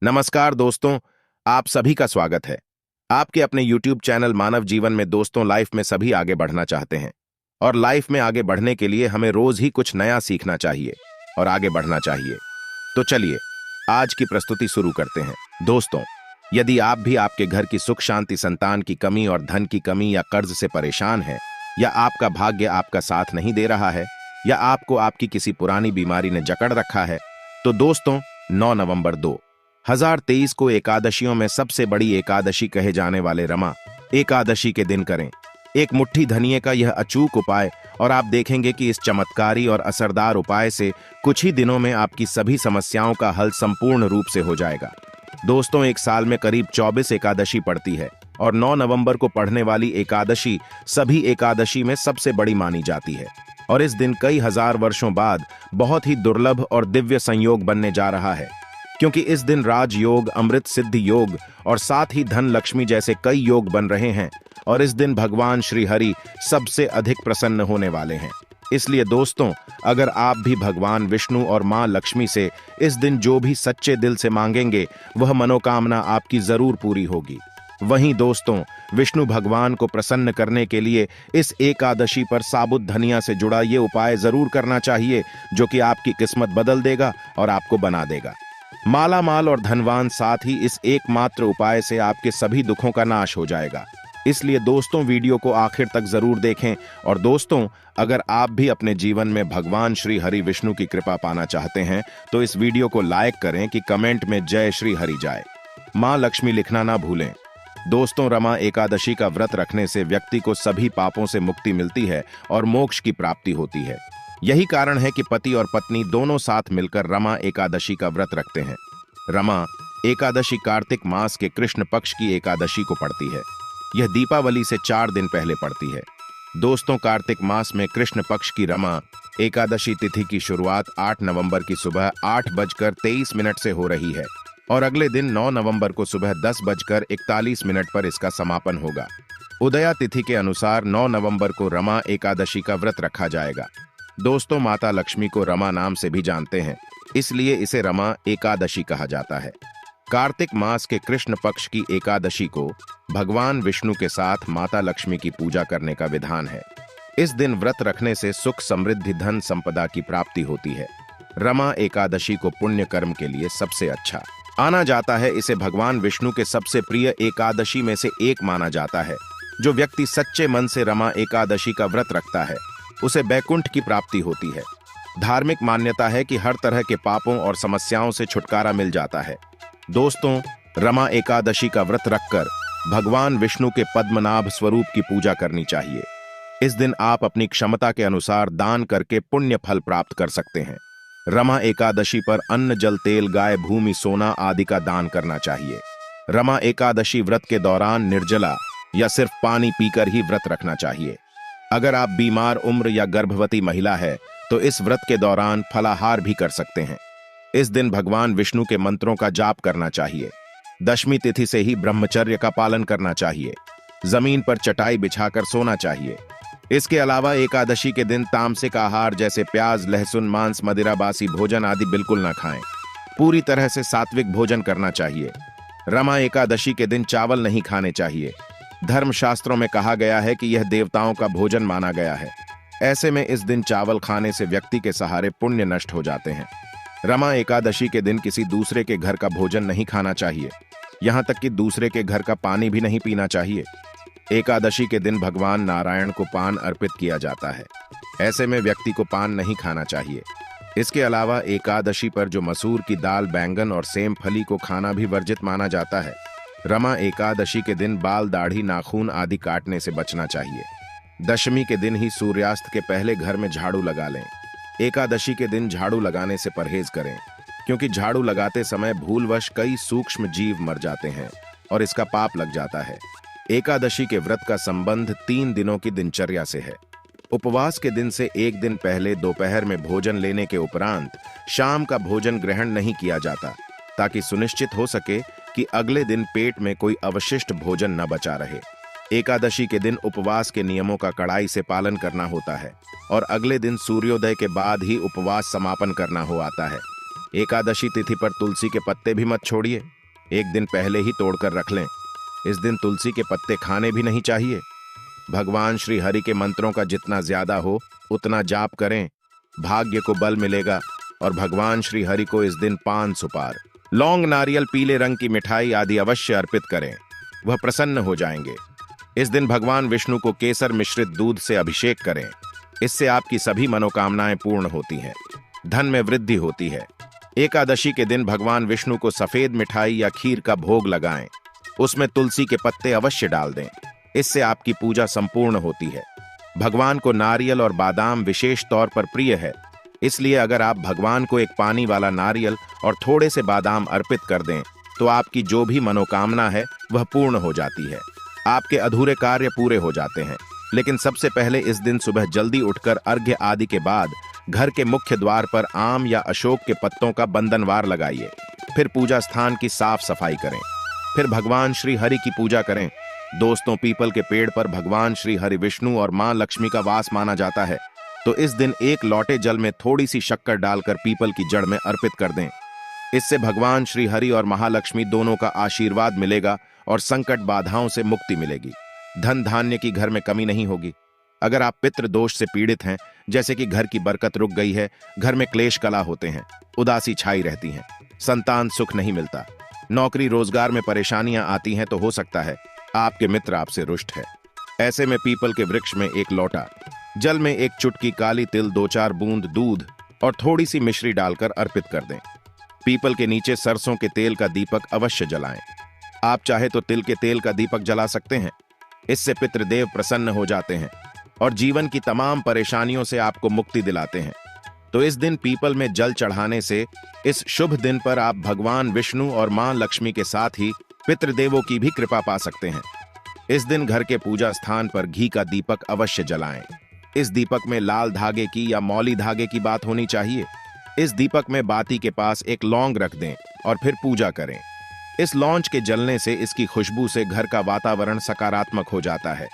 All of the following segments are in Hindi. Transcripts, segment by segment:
नमस्कार दोस्तों, आप सभी का स्वागत है। आपके अपने YouTube चैनल मानव जीवन में दोस्तों लाइफ में सभी आगे बढ़ना चाहते हैं और लाइफ में आगे बढ़ने के लिए हमें रोज ही कुछ नया सीखना चाहिए और आगे बढ़ना चाहिए। तो चलिए आज की प्रस्तुति शुरू करते हैं। दोस्तों, यदि आप भी आपके घर की सुख शांति, संतान की कमी और धन की कमी या कर्ज से परेशान हैं, या आपका भाग्य आपका साथ नहीं दे रहा है, या आपको आपकी किसी पुरानी बीमारी ने जकड़ रखा है, तो दोस्तों 9 नवंबर 2023 को एकादशियों में सबसे बड़ी एकादशी कहे जाने वाले रमा एकादशी के दिन करें एक मुट्ठी धनिये का यह अचूक उपाय, और आप देखेंगे कि इस चमत्कारी और असरदार उपाय से कुछ ही दिनों में आपकी सभी समस्याओं का हल संपूर्ण रूप से हो जाएगा। दोस्तों, एक साल में करीब 24 एकादशी पड़ती है और 9 नवंबर को पढ़ने वाली एकादशी सभी एकादशी में सबसे बड़ी मानी जाती है, और इस दिन कई हजार वर्षों बाद बहुत ही दुर्लभ और दिव्य संयोग बनने जा रहा है, क्योंकि इस दिन राजयोग, अमृत सिद्धि योग और साथ ही धन लक्ष्मी जैसे कई योग बन रहे हैं, और इस दिन भगवान श्री हरि सबसे अधिक प्रसन्न होने वाले हैं। इसलिए दोस्तों, अगर आप भी भगवान विष्णु और मां लक्ष्मी से इस दिन जो भी सच्चे दिल से मांगेंगे वह मनोकामना आपकी जरूर पूरी होगी। वहीं दोस्तों, विष्णु भगवान को प्रसन्न करने के लिए इस एकादशी पर साबुत धनिया से जुड़ा ये उपाय जरूर करना चाहिए, जो कि आपकी किस्मत बदल देगा और आपको बना देगा माला माल और धनवान। साथ ही इस एकमात्र उपाय से आपके सभी दुखों का नाश हो जाएगा। इसलिए दोस्तों, वीडियो को आखिर तक जरूर देखें। और दोस्तों, अगर आप भी अपने जीवन में भगवान श्री हरि विष्णु की कृपा पाना चाहते हैं तो इस वीडियो को लाइक करें कि कमेंट में जय श्री हरि जाए, मां लक्ष्मी लिखना ना भूलें। दोस्तों, रमा एकादशी का व्रत रखने से व्यक्ति को सभी पापों से मुक्ति मिलती है और मोक्ष की प्राप्ति होती है। यही कारण है कि पति और पत्नी दोनों साथ मिलकर रमा एकादशी का व्रत रखते हैं। रमा एकादशी कार्तिक मास के कृष्ण पक्ष की एकादशी को पड़ती है। यह दीपावली से 4 दिन पहले पड़ती है। दोस्तों, कार्तिक मास में कृष्ण पक्ष की रमा एकादशी तिथि की शुरुआत 8 नवंबर की सुबह 8:23 से हो रही है और अगले दिन 9 नवंबर को सुबह 10:41 पर इसका समापन होगा। उदया तिथि के अनुसार 9 नवंबर को रमा एकादशी का व्रत रखा जाएगा। दोस्तों, माता लक्ष्मी को रमा नाम से भी जानते हैं, इसलिए इसे रमा एकादशी कहा जाता है। कार्तिक मास के कृष्ण पक्ष की एकादशी को भगवान विष्णु के साथ माता लक्ष्मी की पूजा करने का विधान है। इस दिन व्रत रखने से सुख, समृद्धि, धन संपदा की प्राप्ति होती है। रमा एकादशी को पुण्य कर्म के लिए सबसे अच्छा आना जाता है। इसे भगवान विष्णु के सबसे प्रिय एकादशी में से एक माना जाता है। जो व्यक्ति सच्चे मन से रमा एकादशी का व्रत रखता है उसे बैकुंठ की प्राप्ति होती है। धार्मिक मान्यता है कि हर तरह के पापों और समस्याओं से छुटकारा मिल जाता है। दोस्तों, रमा एकादशी का व्रत रखकर भगवान विष्णु के पद्मनाभ स्वरूप की पूजा करनी चाहिए। इस दिन आप अपनी क्षमता के अनुसार दान करके पुण्य फल प्राप्त कर सकते हैं। रमा एकादशी पर अन्न, जल, तेल, गाय, भूमि, सोना आदि का दान करना चाहिए। रमा एकादशी व्रत के दौरान निर्जला या सिर्फ पानी पीकर ही व्रत रखना चाहिए। अगर आप बीमार, उम्र या गर्भवती महिला है तो इस व्रत के दौरान फलाहार भी कर सकते हैं। इस दिन भगवान विष्णु के मंत्रों का जाप करना चाहिए। दशमी तिथि से ही ब्रह्मचर्य का पालन करना चाहिए। जमीन पर चटाई बिछाकर सोना चाहिए। इसके अलावा एकादशी के दिन तामसिक आहार जैसे प्याज, लहसुन, मांस, मदिरा, बासी भोजन आदि बिल्कुल ना खाएं। पूरी तरह से सात्विक भोजन करना चाहिए। रमा एकादशी के दिन चावल नहीं खाने चाहिए। धर्मशास्त्रों में कहा गया है कि यह देवताओं का भोजन माना गया है। ऐसे में इस दिन चावल खाने से व्यक्ति के सहारे पुण्य नष्ट हो जाते हैं। रमा एकादशी के दिन किसी दूसरे के घर का भोजन नहीं खाना चाहिए। यहाँ तक कि दूसरे के घर का पानी भी नहीं पीना चाहिए। एकादशी के दिन भगवान नारायण को पान अर्पित किया जाता है। ऐसे में व्यक्ति को पान नहीं खाना चाहिए। इसके अलावा एकादशी पर जो मसूर की दाल, बैंगन और सेम फली को खाना भी वर्जित माना जाता है। रमा एकादशी के दिन बाल, दाढ़ी, नाखून आदि काटने से बचना चाहिए। दशमी के दिन ही सूर्यास्त के पहले घर में झाड़ू लगा लें। एकादशी के दिन झाड़ू लगाने से परहेज करें, क्योंकि झाड़ू लगाते समय भूलवश कई सूक्ष्म जीव मर जाते हैं और इसका पाप लग जाता है। एकादशी के व्रत का संबंध 3 दिनों की दिनचर्या से है। उपवास के दिन से एक दिन पहले दोपहर में भोजन लेने के उपरांत शाम का भोजन ग्रहण नहीं किया जाता, ताकि सुनिश्चित हो सके कि अगले दिन पेट में कोई अवशिष्ट भोजन न बचा रहे। एकादशी के दिन उपवास के नियमों का कड़ाई से पालन करना होता है और अगले दिन सूर्योदय के बाद ही उपवास समापन करना हो आता है। एकादशी तिथि पर तुलसी के पत्ते भी मत छोड़िए, एक दिन पहले ही तोड़कर रख लें। इस दिन तुलसी के पत्ते खाने भी नहीं चाहिए। भगवान श्री हरि के मंत्रों का जितना ज्यादा हो उतना जाप करें, भाग्य को बल मिलेगा। और भगवान श्री हरि को इस दिन पान, सुपार, लौंग, नारियल, पीले रंग की मिठाई आदि अवश्य अर्पित करें, वह प्रसन्न हो जाएंगे। इस दिन भगवान विष्णु को केसर मिश्रित दूध से अभिषेक करें, इससे आपकी सभी मनोकामनाएं पूर्ण होती हैं, धन में वृद्धि होती है। एकादशी के दिन भगवान विष्णु को सफेद मिठाई या खीर का भोग लगाएं, उसमें तुलसी के पत्ते अवश्य डाल दें, इससे आपकी पूजा संपूर्ण होती है। भगवान को नारियल और बादाम विशेष तौर पर प्रिय है, इसलिए अगर आप भगवान को एक पानी वाला नारियल और थोड़े से बादाम अर्पित कर दें तो आपकी जो भी मनोकामना है वह पूर्ण हो जाती है, आपके अधूरे कार्य पूरे हो जाते हैं। लेकिन सबसे पहले इस दिन सुबह जल्दी उठकर अर्घ्य आदि के बाद घर के मुख्य द्वार पर आम या अशोक के पत्तों का बंधनवार लगाइए। फिर पूजा स्थान की साफ सफाई करें, फिर भगवान श्री हरि की पूजा करें। दोस्तों, पीपल के पेड़ पर भगवान श्री हरि विष्णु और मां लक्ष्मी का वास माना जाता है, तो इस दिन एक लोटे जल में थोड़ी सी शक्कर डालकर पीपल की जड़ में अर्पित कर दें। इससे भगवान श्री हरि और महालक्ष्मी दोनों का आशीर्वाद मिलेगा और संकट बाधाओं से मुक्ति मिलेगी। धन धान्य की घर में कमी नहीं होगी। अगर आप पितृ दोष से पीड़ित हैं, जैसे कि घर की बरकत रुक गई है, घर में क्लेश कला होते हैं, उदासी छाई रहती है, संतान सुख नहीं मिलता, नौकरी रोजगार में परेशानियां आती हैं, तो हो सकता है आपके मित्र आपसे रुष्ट है। ऐसे में पीपल के वृक्ष में एक लोटा जल में एक चुटकी काली तिल, 2-4 बूंद दूध और थोड़ी सी मिश्री डालकर अर्पित कर दें। पीपल के नीचे सरसों के तेल का दीपक अवश्य जलाएं। आप चाहे तो तिल के तेल का दीपक जला सकते हैं, इससे पितृदेव प्रसन्न हो जाते हैं और जीवन की तमाम परेशानियों से आपको मुक्ति दिलाते हैं। तो इस दिन पीपल में जल चढ़ाने से इस शुभ दिन पर आप भगवान विष्णु और मां लक्ष्मी के साथ ही पितृदेवों की भी कृपा पा सकते हैं। इस दिन घर के पूजा स्थान पर घी का दीपक अवश्य जलाएं। इस दीपक में लाल धागे की या मौली धागे की बात होनी चाहिए। इस दीपक में बाती के पास एक लौंग रख दें और फिर पूजा करें। इस लौंज के जलने से इसकी खुशबू से घर का वातावरण सकारात्मक हो जाता है।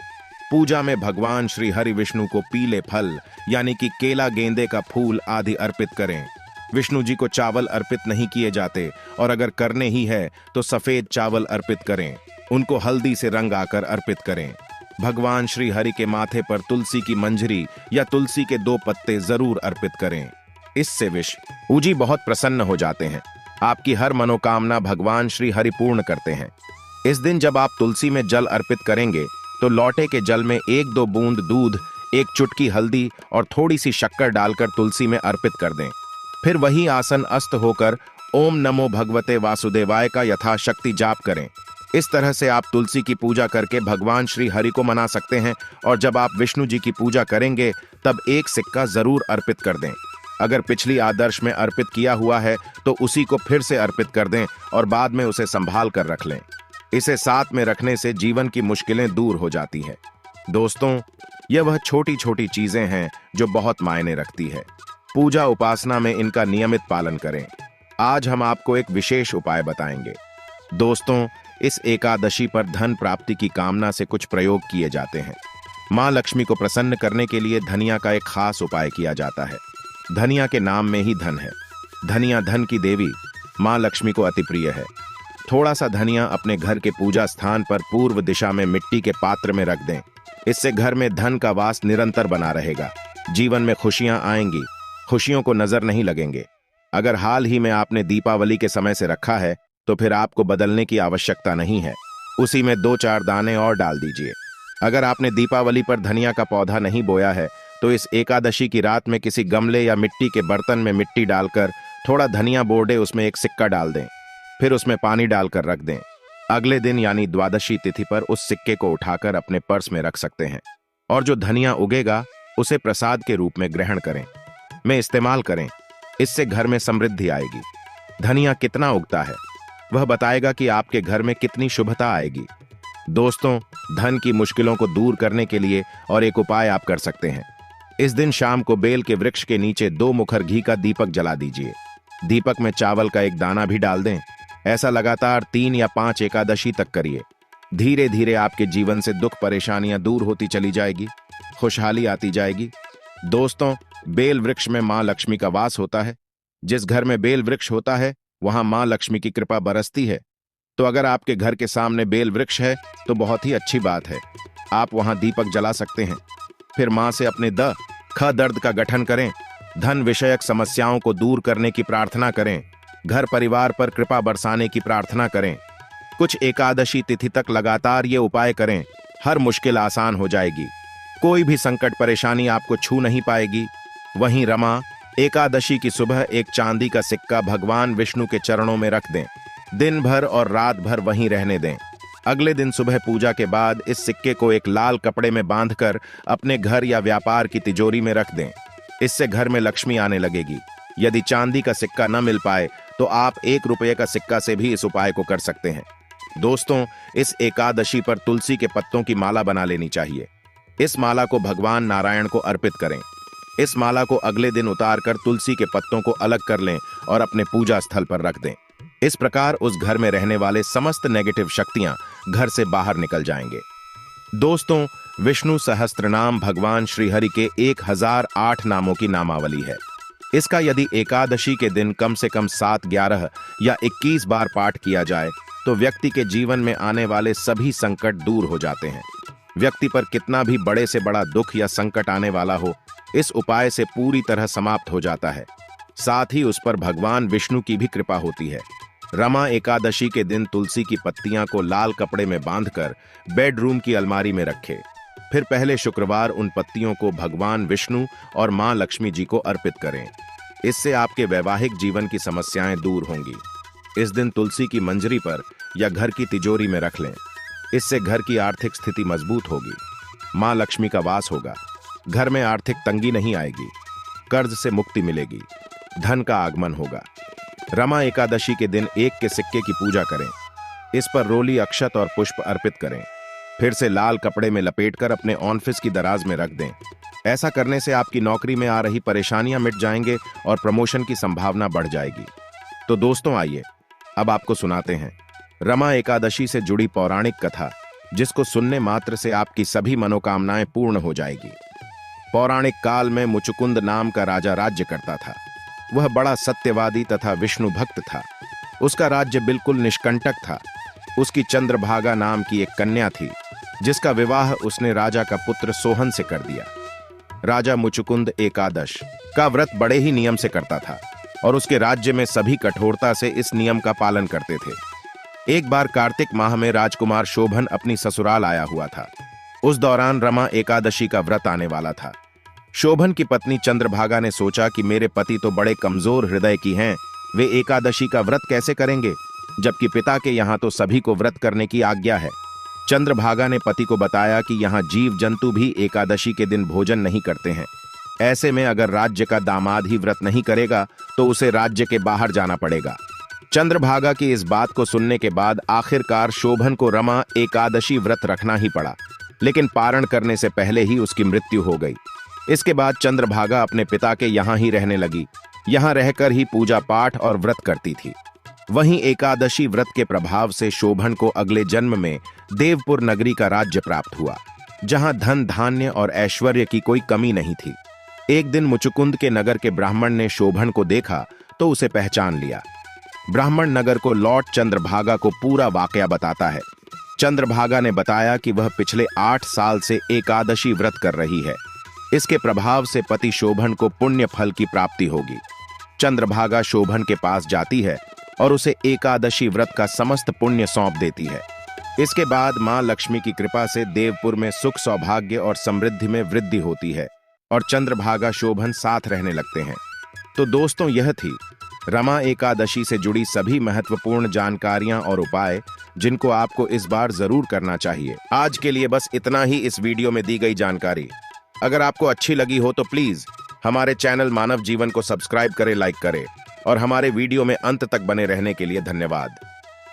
पूजा में भगवान श्री हरि विष्णु को पीले फल यानी कि केला, गेंदे का फूल आदि अर्पित करें। विष्णु जी को चावल अर्पित नहीं किए जाते और अगर करने ही है तो सफेद चावल अर्पित करें, उनको हल्दी से रंग आकर अर्पित करें। भगवान श्री हरि के माथे पर तुलसी की मंजरी या तुलसी के 2 पत्ते जरूर अर्पित करें, इससे विष्णु जी बहुत प्रसन्न हो जाते हैं। आपकी हर मनोकामना भगवान श्री हरि पूर्ण करते हैं। इस दिन जब आप तुलसी में जल अर्पित करेंगे तो लौटे के जल में 1-2 बूंद दूध, 1 चुटकी हल्दी और थोड़ी सी शक्कर डालकर तुलसी में अर्पित कर दें। फिर वही आसन अस्त होकर ओम नमो भगवते वासुदेवाय का यथाशक्ति जाप करें। इस तरह से आप तुलसी की पूजा करके भगवान श्री हरि को मना सकते हैं। और जब आप विष्णु जी की पूजा करेंगे तब एक सिक्का जरूर अर्पित कर दें। अगर पिछली आदर्श में अर्पित किया हुआ है तो उसी को फिर से अर्पित कर दें और बाद में उसे संभाल कर रख लें। इसे साथ में रखने से जीवन की मुश्किलें दूर हो जाती हैं। दोस्तों, यह वह छोटी छोटी चीजें हैं जो बहुत मायने रखती है। पूजा उपासना में इनका नियमित पालन करें। आज हम आपको एक विशेष उपाय बताएंगे। दोस्तों, इस एकादशी पर धन प्राप्ति की कामना से कुछ प्रयोग किए जाते हैं। मां लक्ष्मी को प्रसन्न करने के लिए धनिया का एक खास उपाय किया जाता है। धनिया के नाम में ही धन है। धनिया धन की देवी मां लक्ष्मी को अति प्रिय है। थोड़ा सा धनिया अपने घर के पूजा स्थान पर पूर्व दिशा में मिट्टी के पात्र में रख दें। इससे घर में धन का वास निरंतर बना रहेगा। जीवन में खुशियां आएंगी, खुशियों को नजर नहीं लगेंगे। अगर हाल ही में आपने दीपावली के समय से रखा है तो फिर आपको बदलने की आवश्यकता नहीं है। उसी में 2-4 दाने और डाल दीजिए। अगर आपने दीपावली पर धनिया का पौधा नहीं बोया है तो इस एकादशी की रात में किसी गमले या मिट्टी के बर्तन में मिट्टी डालकर थोड़ा धनिया बोर्डे उसमें एक सिक्का डाल दें, फिर उसमें पानी डालकर रख दें। अगले दिन यानी द्वादशी तिथि पर उस सिक्के को उठाकर अपने पर्स में रख सकते हैं और जो धनिया उगेगा उसे प्रसाद के रूप में ग्रहण करें, में इस्तेमाल करें। इससे घर में समृद्धि आएगी। धनिया कितना उगता है वह बताएगा कि आपके घर में कितनी शुभता आएगी। दोस्तों, धन की मुश्किलों को दूर करने के लिए और एक उपाय आप कर सकते हैं। इस दिन शाम को बेल के वृक्ष के नीचे 2 मुखर घी का दीपक जला दीजिए। दीपक में चावल का एक दाना भी डाल दें। ऐसा लगातार 3 या 5 एकादशी तक करिए। धीरे धीरे आपके जीवन से दुख परेशानियां दूर होती चली जाएगी, खुशहाली आती जाएगी। दोस्तों, बेल वृक्ष में मां लक्ष्मी का वास होता है। जिस घर में बेल वृक्ष होता है वहां मां लक्ष्मी की कृपा बरसती है। तो अगर आपके घर के सामने बेल वृक्ष है तो बहुत ही अच्छी बात है, आप वहां दीपक जला सकते हैं। फिर मां से अपने दर्द का गठन करें, धन विषयक समस्याओं को दूर करने की प्रार्थना करें, घर परिवार पर कृपा बरसाने की प्रार्थना करें। कुछ एकादशी तिथि तक लगातार ये उपाय करें, हर मुश्किल आसान हो जाएगी, कोई भी संकट परेशानी आपको छू नहीं पाएगी। वहीं रमा एकादशी की सुबह एक चांदी का सिक्का भगवान विष्णु के चरणों में रख दें, दिन भर और रात भर वहीं रहने दें। अगले दिन सुबह पूजा के बाद इस सिक्के को एक लाल कपड़े में बांधकर अपने घर या व्यापार की तिजोरी में रख दें, इससे घर में लक्ष्मी आने लगेगी। यदि चांदी का सिक्का न मिल पाए तो आप 1 रुपये का सिक्का से भी इस उपाय को कर सकते हैं। दोस्तों, इस एकादशी पर तुलसी के पत्तों की माला बना लेनी चाहिए। इस माला को भगवान नारायण को अर्पित करें। इस माला को अगले दिन उतारकर तुलसी के पत्तों को अलग कर लें और अपने पूजा स्थल पर रख दें। इस प्रकार उस घर में रहने वाले समस्त नेगेटिव शक्तियां घर से बाहर निकल जाएंगे। दोस्तों, विष्णु सहस्त्रनाम भगवान श्रीहरि के 1008 नामों की नामावली है। इसका यदि एकादशी के दिन कम से कम 7, 11 या 21 बार पाठ किया जाए तो व्यक्ति के जीवन में आने वाले सभी संकट दूर हो जाते हैं। व्यक्ति पर कितना भी बड़े से बड़ा दुख या संकट आने वाला हो, इस उपाय से पूरी तरह समाप्त हो जाता है। साथ ही उस पर भगवान विष्णु की भी कृपा होती है। रमा एकादशी के दिन तुलसी की पत्तियां को लाल कपड़े में बांधकर बेडरूम की अलमारी में रखें। फिर पहले शुक्रवार उन पत्तियों को भगवान विष्णु और मां लक्ष्मी जी को अर्पित करें। इससे आपके वैवाहिक जीवन की समस्याएं दूर होंगी। इस दिन तुलसी की मंजरी पर या घर की तिजोरी में रख लें, इससे घर की आर्थिक स्थिति मजबूत होगी, मां लक्ष्मी का वास होगा, घर में आर्थिक तंगी नहीं आएगी, कर्ज से मुक्ति मिलेगी, धन का आगमन होगा। रमा एकादशी के दिन 1 के सिक्के की पूजा करें, इस पर रोली, अक्षत और पुष्प अर्पित करें। फिर से लाल कपड़े में लपेटकर अपने ऑफिस की दराज में रख दें। ऐसा करने से आपकी नौकरी में आ रही परेशानियां मिट जाएंगे और प्रमोशन की संभावना बढ़ जाएगी। तो दोस्तों, आइए अब आपको सुनाते हैं रमा एकादशी से जुड़ी पौराणिक कथा, जिसको सुनने मात्र से आपकी सभी मनोकामनाएं पूर्ण हो जाएगी। पौराणिक काल में मुचुकुंद नाम का राजा राज्य करता था। वह बड़ा सत्यवादी तथा विष्णु भक्त था। उसका राज्य बिल्कुल निष्कंटक था। उसकी चंद्रभागा नाम की एक कन्या थी, जिसका विवाह उसने राजा का पुत्र सोहन से कर दिया। राजा मुचुकुंद एकादश का व्रत बड़े ही नियम से करता था और उसके राज्य में सभी कठोरता से इस नियम का पालन करते थे। एक बार कार्तिक माह में राजकुमार शोभन अपनी ससुराल आया हुआ था। उस दौरान रमा एकादशी का व्रत आने वाला था। शोभन की पत्नी चंद्रभागा ने सोचा कि मेरे पति तो बड़े कमजोर हृदय की हैं, वे एकादशी का व्रत कैसे करेंगे, जबकि पिता के यहाँ तो सभी को व्रत करने की आज्ञा है। चंद्रभागा ने पति को बताया कि यहाँ जीव जंतु भी एकादशी के दिन भोजन नहीं करते हैं। ऐसे में अगर राज्य का दामाद ही व्रत नहीं करेगा तो उसे राज्य के बाहर जाना पड़ेगा। चंद्रभागा की इस बात को सुनने के बाद आखिरकार शोभन को रमा एकादशी व्रत रखना ही पड़ा, लेकिन पारण करने से पहले ही उसकी मृत्यु हो गई। इसके बाद चंद्रभागा अपने पिता के यहाँ ही रहने लगी। यहाँ रहकर ही पूजा पाठ और व्रत करती थी। वहीं एकादशी व्रत के प्रभाव से शोभन को अगले जन्म में देवपुर नगरी का राज्य प्राप्त हुआ, जहां धन धान्य और ऐश्वर्य की कोई कमी नहीं थी। एक दिन मुचुकुंद के नगर के ब्राह्मण ने शोभन को देखा तो उसे पहचान लिया। ब्राह्मण नगर को लौट चंद्रभागा को पूरा वाकया बताता है। चंद्रभागा ने बताया कि वह पिछले 8 साल से एकादशी व्रत कर रही है। इसके प्रभाव से पति शोभन को पुण्य फल की प्राप्ति होगी। चंद्रभागा शोभन के पास जाती है और उसे एकादशी व्रत का समस्त पुण्य सौंप देती है। इसके बाद मां लक्ष्मी की कृपा से देवपुर में सुख, सौभाग्य और समृद्धि में वृद्धि होती है और चंद्रभागा शोभन साथ रहने लगते हैं। तो दोस्तों, यह थी रमा एकादशी से जुड़ी सभी महत्वपूर्ण जानकारियां और उपाय, जिनको आपको इस बार जरूर करना चाहिए। आज के लिए बस इतना ही इस वीडियो में दी गई जानकारी। अगर आपको अच्छी लगी हो तो प्लीज हमारे चैनल मानव जीवन को सब्सक्राइब करें, लाइक करें और हमारे वीडियो में अंत तक बने रहने के लिए धन्यवाद।